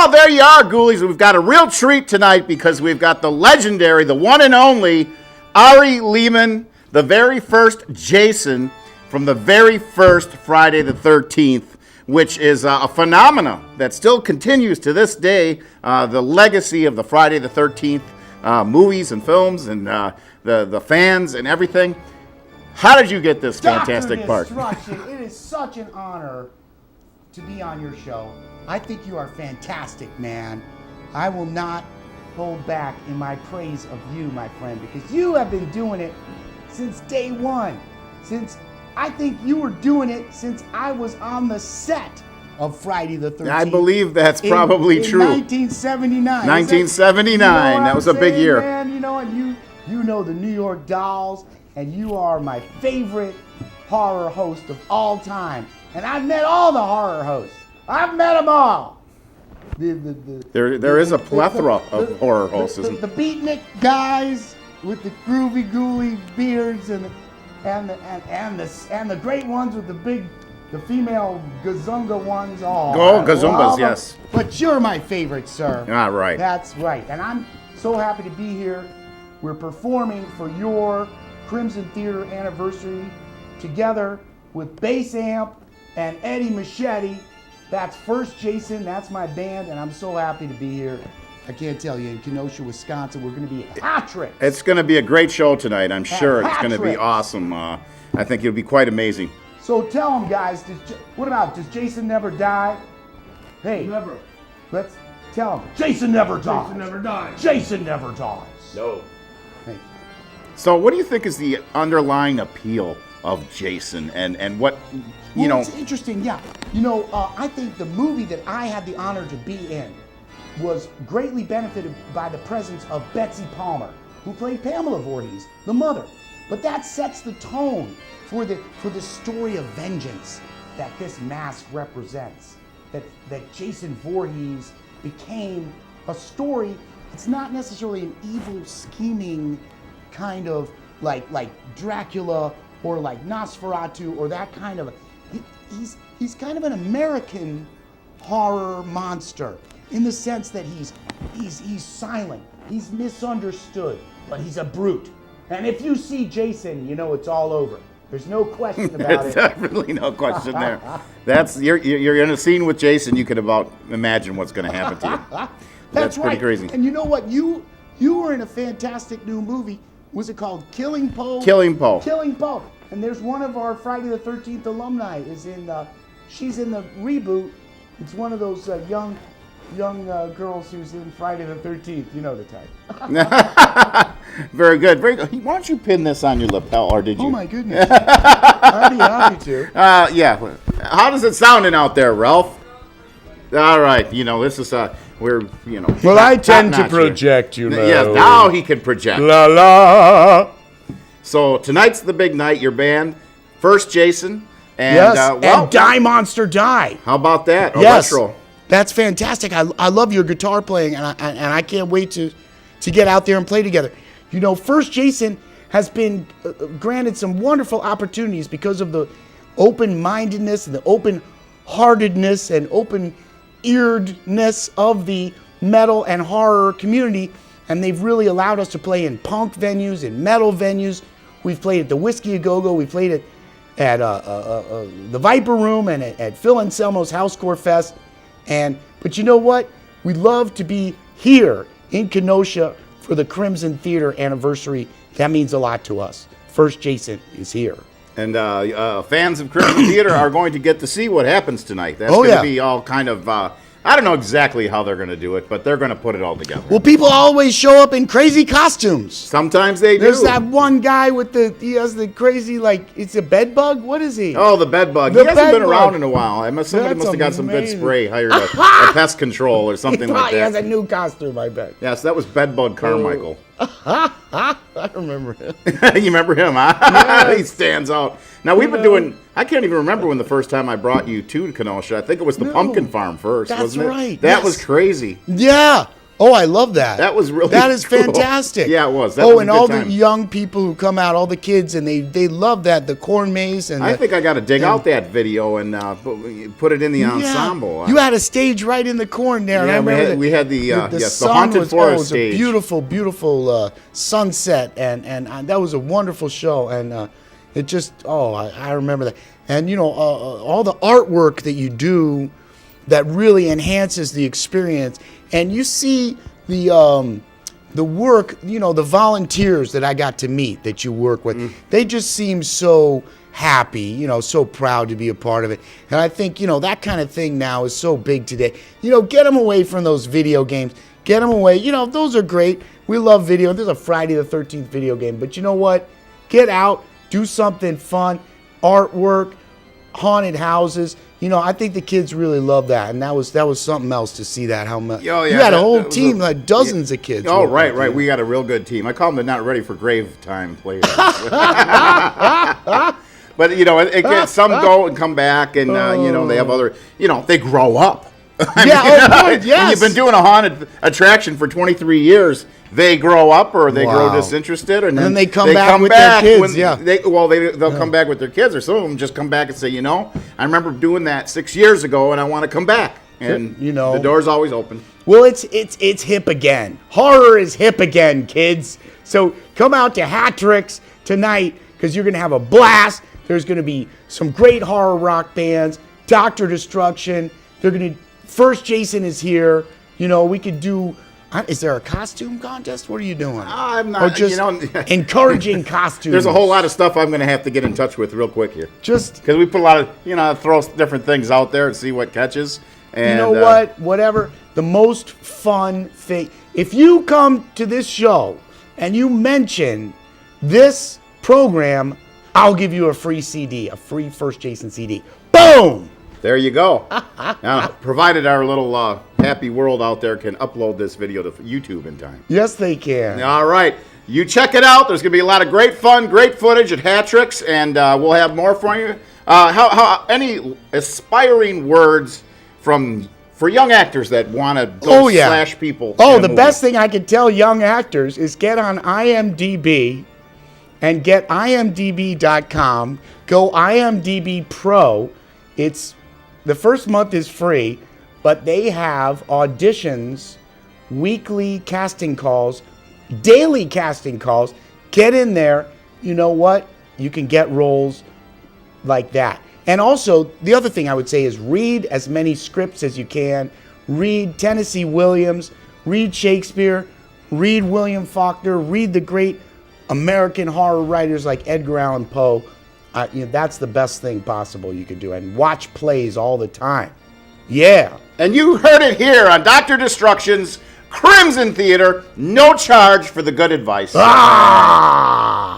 Well, there you are, Ghoulies. We've got a real treat tonight because we've got the legendary, the one and only Ari Lehman, the very first Jason from the very first Friday the 13th, which is a phenomena that still continues to this day, the legacy of the Friday the 13th movies and films and the fans and everything. How did you get this fantastic part? It is such an honor to be on your show. I think you are fantastic, man. I will not hold back in my praise of you, my friend, because you have been doing it since day one. I think you were doing it since I was on the set of Friday the 13th. I believe that's probably true. 1979. 1979. That was a big year. Man, and you know the New York Dolls, and you are my favorite horror host of all time. And I've met all the horror hosts. I've met them all. There is a plethora of horror hosts. The beatnik guys with the groovy, ghouly beards, and the great ones with the female gazunga ones. Gazumbas, yes. But you're my favorite, sir. Ah, right. That's right. And I'm so happy to be here. We're performing for your Crimson Theater anniversary together with Bass Amp and Eddie Machete. That's First Jason, that's my band, and I'm so happy to be here. I can't tell you, in Kenosha, Wisconsin, we're going to be at Hattrix. It's going to be a great show tonight, I'm sure. It's going to be awesome. I think it'll be quite amazing. So tell them, guys, does Jason never die? Hey, Never. let's tell them. Jason never dies. Jason never dies. Jason never dies. No. Hey. So what do you think is the underlying appeal of Jason and what, you know? It's interesting, yeah. I think the movie that I had the honor to be in was greatly benefited by the presence of Betsy Palmer, who played Pamela Voorhees, the mother. But that sets the tone for the story of vengeance that this mask represents. That Jason Voorhees became a story. It's not necessarily an evil, scheming kind of like Dracula or like Nosferatu or that kind of. He's kind of an American horror monster in the sense that he's silent, he's misunderstood, but he's a brute. And if you see Jason, you know it's all over. There's no question about There's it. definitely no question there. You're in a scene with Jason. You can about imagine what's going to happen to you. That's right. pretty crazy. And you know what? You were in a fantastic new movie. Was it called Killing Poe? Killing Poe. Killing Poe. And there's one of our Friday the 13th alumni she's in the reboot. It's one of those young girls who's in Friday the 13th. You know the type. Very good. Very good. Why don't you pin this on your lapel, or did you? Oh my goodness. I'd be happy to. Yeah. How does it sounding out there, Ralph? All right. This is we're Well, I tend to top-notch project, here. you know. Yes. Now he can project. La la. So tonight's the big night. Your band, First Jason, and Yes. And Die Monster Die. How about that? Yes. Electro. That's fantastic. I love your guitar playing, and I can't wait to get out there and play together. First Jason has been granted some wonderful opportunities because of the open-mindedness and the open-heartedness and open-earedness of the metal and horror community, and they've really allowed us to play in punk venues, in metal venues. We've played at the Whiskey A Go-Go. We played at the Viper Room and at Phil Anselmo's Housecore Fest. But you know what? We love to be here in Kenosha for the Crimson Theater anniversary. That means a lot to us. First Jason is here. And fans of Crimson Theater are going to get to see what happens tonight. That's going to be all kind of, I don't know exactly how they're going to do it, but they're going to put it all together. Well, people always show up in crazy costumes. Sometimes they do. There's that one guy he has the crazy, it's a bed bug? What is he? Oh, the bed bug. He hasn't been around in a while. Somebody must have got some good spray, hired a pest control or something like that. He has a new costume, I bet. Yes, that was Bedbug Carmichael. I remember him. You remember him, huh? Yes. He stands out. Now, we've been doing, I can't even remember when the first time I brought you to Kenosha. I think it was the Pumpkin Farm first, wasn't it? That's right. That was crazy. Yeah. Oh, I love that. That was really That is cool. fantastic. Yeah, it was. That was a and good all time. the young people who come out, all the kids, and they love that, the corn maze. And I think I got to dig out that video and put it in the ensemble. You had a stage right in the corn there. Yeah, and I remember we had the sun Haunted was, Forest it was stage. a beautiful, beautiful sunset, and that was a wonderful show. And it just, I remember that. And, all the artwork that you do that really enhances the experience. And you see the work, the volunteers that I got to meet that you work with, they just seem so happy, so proud to be a part of it. And I think, that kind of thing now is so big today. Get them away from those video games. Get them away. Those are great. We love video. There's a Friday the 13th video game. But you know what? Get out. Do something fun. Artwork. Haunted houses. I think the kids really love that, and that was something else to see that. How much you had a whole team, like dozens of kids. Oh, right. We got a real good team. I call them the not ready for grave time players. But it gets some go and come back, and they have other. They grow up. Good. Yes. When you've been doing a haunted attraction for 23 years, they grow up or they grow disinterested, and then they come back with their kids. They'll come back with their kids, or some of them just come back and say, I remember doing that 6 years ago, and I want to come back. And the door's always open. Well, it's hip again. Horror is hip again, kids. So come out to Hattrix tonight because you're gonna have a blast. There's gonna be some great horror rock bands. Dr. Destruction. First Jason is here. We could do. Is there a costume contest? What are you doing? I'm not. Or just encouraging costumes. There's a whole lot of stuff I'm going to have to get in touch with real quick here. Just because we put a lot of throw different things out there and see what catches. And what? Whatever. The most fun thing. If you come to this show and you mention this program, I'll give you a free CD, a free First Jason CD. Boom. There you go. Now, provided our little happy world out there can upload this video to YouTube in time. Yes, they can. All right. You check it out. There's going to be a lot of great fun, great footage at Hattrix, and we'll have more for you. Any aspiring words for young actors that want to go slash people? The best thing I can tell young actors is get on IMDb and get imdb.com. Go IMDb Pro. The first month is free, but they have auditions, weekly casting calls, daily casting calls. Get in there. You know what? You can get roles like that. And also, the other thing I would say is read as many scripts as you can. Read Tennessee Williams, read Shakespeare, read William Faulkner, read the great American horror writers like Edgar Allan Poe. That's the best thing possible you could do. And watch plays all the time. Yeah. And you heard it here on Dr. Destruction's Crimson Theater. No charge for the good advice. Ah!